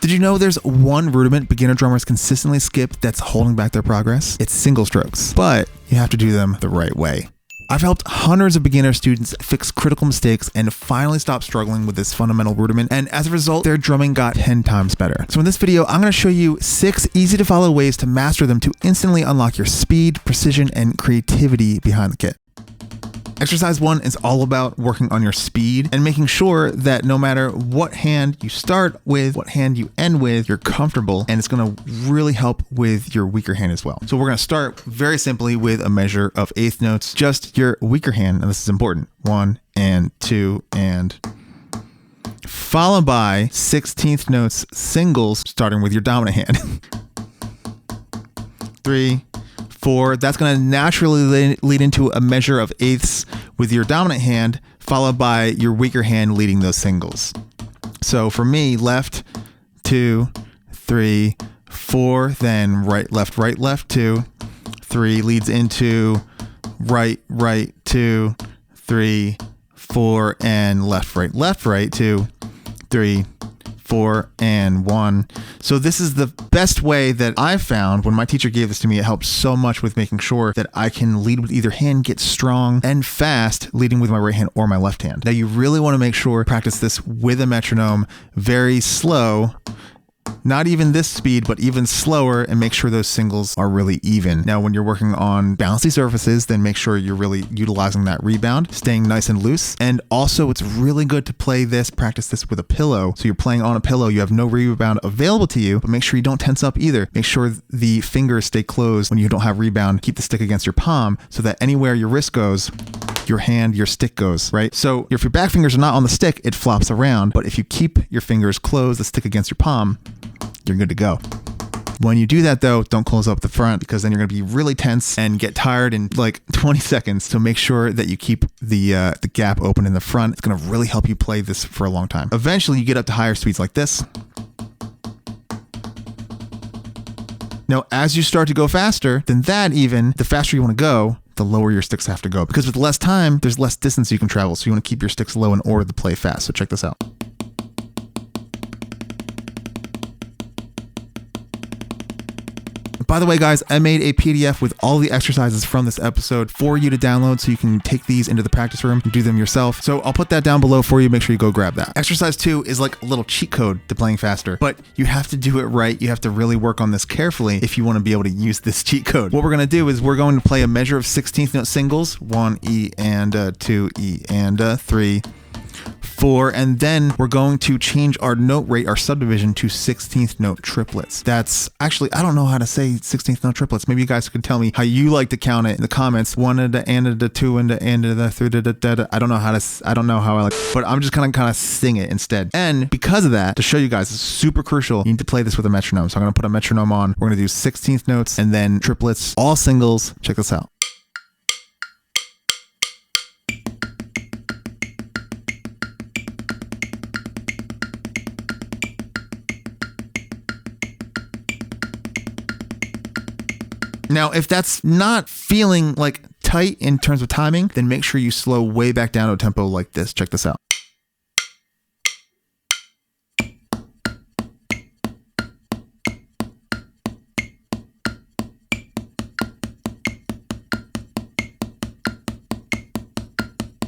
Did you know there's one rudiment beginner drummers consistently skip that's holding back their progress? It's single strokes, but you have to do them the right way. I've helped hundreds of beginner students fix critical mistakes and finally stop struggling with this fundamental rudiment, and as a result, their drumming got 10 times better. So in this video, I'm going to show you 6 easy to follow ways to master them to instantly unlock your speed, precision, and creativity behind the kit. Exercise 1 is all about working on your speed and making sure that no matter what hand you start with, what hand you end with, you're comfortable, and it's going to really help with your weaker hand as well. So we're going to start very simply with a measure of eighth notes, just your weaker hand, and this is important. 1 and 2 and followed by 16th notes singles starting with your dominant hand. 3, 4, that's going to naturally lead into a measure of eighths with your dominant hand, followed by your weaker hand leading those singles. So for me, left, 2, 3, 4, then right, left, 2, 3 leads into right, 2, 3, 4, and left, right, 2, 3, 4, and 1. So this is the best way that I've found. When my teacher gave this to me, it helped so much with making sure that I can lead with either hand, get strong and fast, leading with my right hand or my left hand. Now you really want to make sure practice this with a metronome, very slow. Not even this speed, but even slower, and make sure those singles are really even. Now, when you're working on bouncy surfaces, then make sure you're really utilizing that rebound, staying nice and loose. And also, it's really good to practice this with a pillow. So you're playing on a pillow, you have no rebound available to you, but make sure you don't tense up either. Make sure the fingers stay closed when you don't have rebound. Keep the stick against your palm so that anywhere your wrist goes, your hand, your stick goes, right? So if your back fingers are not on the stick, it flops around. But if you keep your fingers closed, the stick against your palm, you're good to go. When you do that though, don't close up the front, because then you're going to be really tense and get tired in like 20 seconds. So make sure that you keep the gap open in the front. It's going to really help you play this for a long time. Eventually you get up to higher speeds like this. Now, as you start to go faster than that, even the faster you want to go, the lower your sticks have to go, because with less time, there's less distance you can travel. So you want to keep your sticks low in order to play fast. So check this out. By the way, guys, I made a PDF with all the exercises from this episode for you to download so you can take these into the practice room and do them yourself. So I'll put that down below for you. Make sure you go grab that. Exercise 2 is like a little cheat code to playing faster, but you have to do it right. You have to really work on this carefully if you want to be able to use this cheat code. What we're going to do is we're going to play a measure of 16th note singles, 1 E and 2 E and 3, 4, and then we're going to change our note rate, our subdivision, to 16th note triplets. That's actually, I don't know how to say 16th note triplets. Maybe you guys can tell me how you like to count it in the comments. 1 and the 2 and the 3. I don't know how I like, but I'm just kind of sing it instead. And because of that, to show you guys, it's super crucial. You need to play this with a metronome. So I'm going to put a metronome on. We're going to do 16th notes and then triplets, all singles. Check this out. Now, if that's not feeling like tight in terms of timing, then make sure you slow way back down to a tempo like this. Check this out.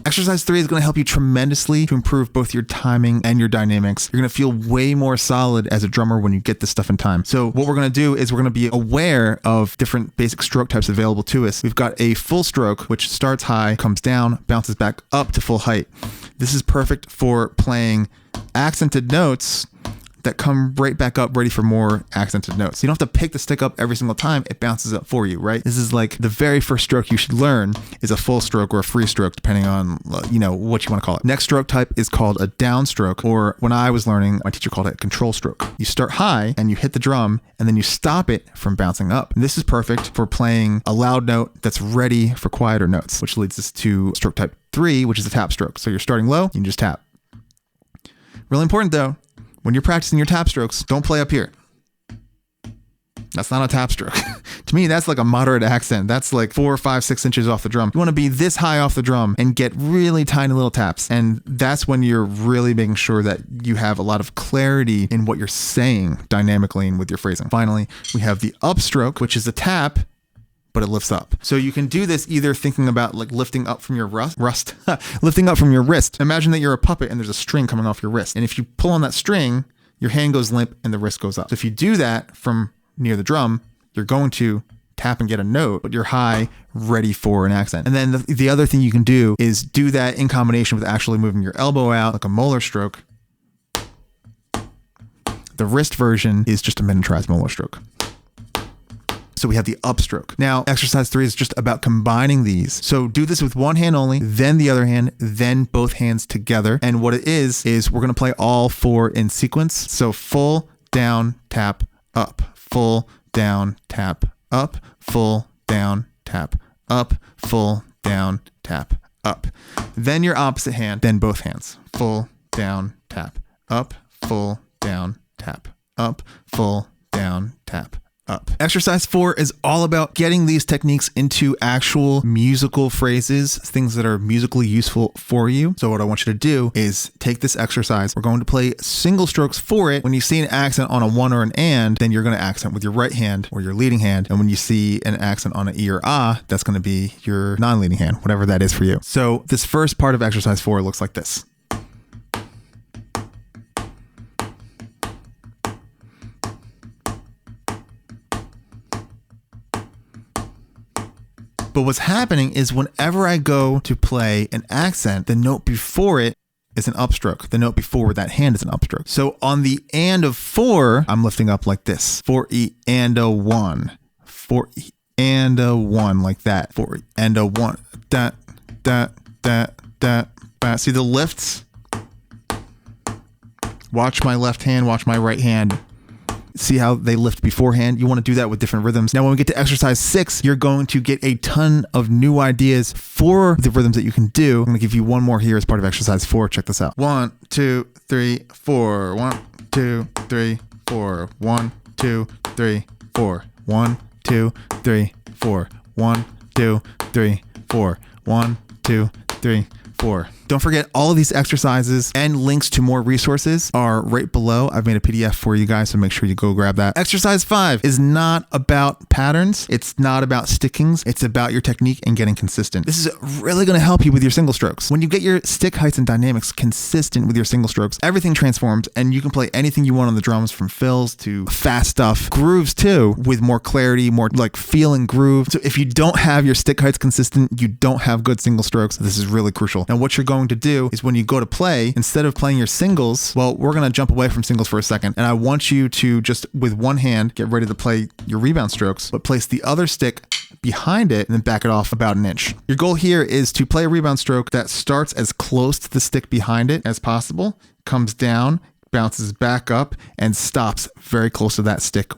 Exercise 3 is going to help you tremendously to improve both your timing and your dynamics. You're going to feel way more solid as a drummer when you get this stuff in time. So what we're going to do is we're going to be aware of different basic stroke types available to us. We've got a full stroke, which starts high, comes down, bounces back up to full height. This is perfect for playing accented notes that come right back up ready for more accented notes. You don't have to pick the stick up every single time. It bounces up for you, right? This is like the very first stroke you should learn is a full stroke or a free stroke, depending on, what you want to call it. Next stroke type is called a downstroke, or when I was learning, my teacher called it a control stroke. You start high and you hit the drum and then you stop it from bouncing up. And this is perfect for playing a loud note that's ready for quieter notes, which leads us to stroke type 3, which is a tap stroke. So you're starting low, you can just tap. Really important though, when you're practicing your tap strokes, don't play up here. That's not a tap stroke. To me, that's like a moderate accent. That's like 4, 5, 6 inches off the drum. You want to be this high off the drum and get really tiny little taps. And that's when you're really making sure that you have a lot of clarity in what you're saying dynamically and with your phrasing. Finally, we have the upstroke, which is a tap, but it lifts up. So you can do this either thinking about like lifting up from your lifting up from your wrist. Imagine that you're a puppet and there's a string coming off your wrist. And if you pull on that string, your hand goes limp and the wrist goes up. So if you do that from near the drum, you're going to tap and get a note, but you're high, ready for an accent. And then the other thing you can do is do that in combination with actually moving your elbow out like a molar stroke. The wrist version is just a miniaturized molar stroke. So we have the upstroke. Now, exercise 3 is just about combining these. So do this with one hand only, then the other hand, then both hands together. And what it is we're going to play all 4 in sequence. So full, down, tap, up, full, down, tap, up, full, down, tap, up, full, down, tap, up. Then your opposite hand, then both hands. Full, down, tap, up, full, down, tap, up, full, down, tap, up. Exercise 4 is all about getting these techniques into actual musical phrases, things that are musically useful for you. So what I want you to do is take this exercise. We're going to play single strokes for it. When you see an accent on a one or an and, then you're going to accent with your right hand or your leading hand. And when you see an accent on an e or ah, that's going to be your non-leading hand, whatever that is for you. So this first part of exercise 4 looks like this. But what's happening is whenever I go to play an accent, the note before it is an upstroke. The note before that hand is an upstroke. So on the and of 4, I'm lifting up like this. 4E and a 1. 4E and a 1 like that. 4E and a 1. Da, da, da, da, da. See the lifts? Watch my left hand, watch my right hand. See how they lift beforehand? You want to do that with different rhythms. Now, when we get to exercise 6, you're going to get a ton of new ideas for the rhythms that you can do. I'm going to give you one more here as part of exercise 4. Check this out. 1, 2, 3, 4. 1, 2, 3, 4. 1, 2, 3, 4. 1, 2, 3, 4. 1, 2, 3, 4. 1, 2, 3, 4. Don't forget, all of these exercises and links to more resources are right below. I've made a PDF for you guys, so make sure you go grab that. Exercise 5 is not about patterns. It's not about stickings. It's about your technique and getting consistent. This is really going to help you with your single strokes. When you get your stick heights and dynamics consistent with your single strokes, everything transforms and you can play anything you want on the drums, from fills to fast stuff, grooves too, with more clarity, more like feel and groove. So if you don't have your stick heights consistent, you don't have good single strokes. This is really crucial. Now, what you're going to do is when you go to play, instead of playing your singles, well, we're going to jump away from singles for a second. And I want you to just with one hand, get ready to play your rebound strokes, but place the other stick behind it and then back it off about an inch. Your goal here is to play a rebound stroke that starts as close to the stick behind it as possible, comes down, bounces back up, and stops very close to that stick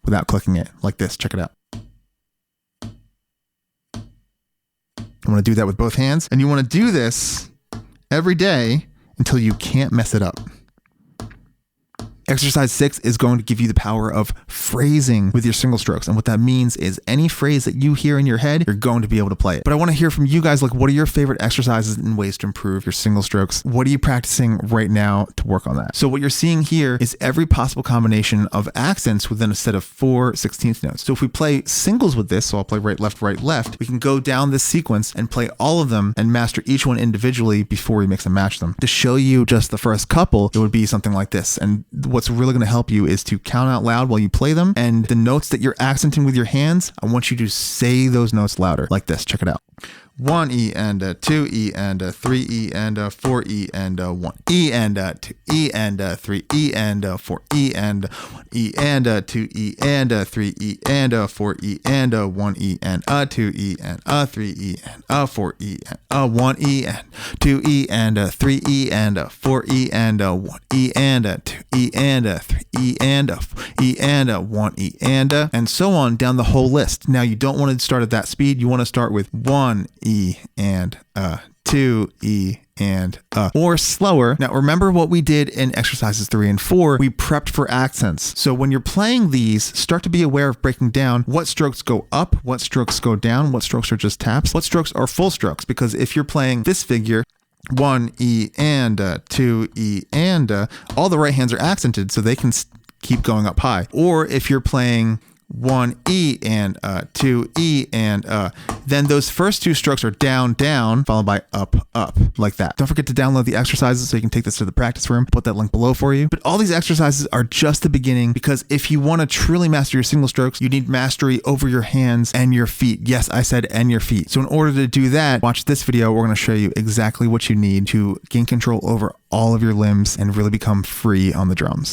without clicking it like this. Check it out. I want to do that with both hands. And you want to do this every day until you can't mess it up. Exercise 6 is going to give you the power of phrasing with your single strokes. And what that means is any phrase that you hear in your head, you're going to be able to play it. But I want to hear from you guys, like, what are your favorite exercises and ways to improve your single strokes? What are you practicing right now to work on that? So what you're seeing here is every possible combination of accents within a set of 4 16th notes. So if we play singles with this, so I'll play right, left, we can go down this sequence and play all of them and master each one individually before we mix and match them. To show you just the first couple, it would be something like this. And what's really going to help you is to count out loud while you play them. And the notes that you're accenting with your hands, I want you to say those notes louder like this. Check it out. 1 E and a 2 E and a 3 E and a 4 E and a 1 E and a 2 E and a 3 E and a 4 E and 1 E and a 2 E and a 3 E and a 4 E and a 1 E and a 2 E and a 3 E and a 4 E and a 1 E and 2 E and a 3 E and a 4 E and a 1 E and a 2 E and a 3 E and a 4 E and a 1 E and so on down the whole list. Now you don't want to start at that speed. You want to start with 1 E and a 2 E and or slower. Now remember what we did in exercises 3 and 4, we prepped for accents. So when you're playing these, start to be aware of breaking down what strokes go up, what strokes go down, what strokes are just taps, what strokes are full strokes. Because if you're playing this figure, 1 E and 2 E and all the right hands are accented, so they can keep going up high. Or if you're playing 1 E and 2 E and then those first 2 strokes are down, down, followed by up, up, like that. Don't forget to download the exercises so you can take this to the practice room. Put that link below for you. But all these exercises are just the beginning, because if you want to truly master your single strokes, you need mastery over your hands and your feet. Yes, I said and your feet. So in order to do that, watch this video. We're going to show you exactly what you need to gain control over all of your limbs and really become free on the drums.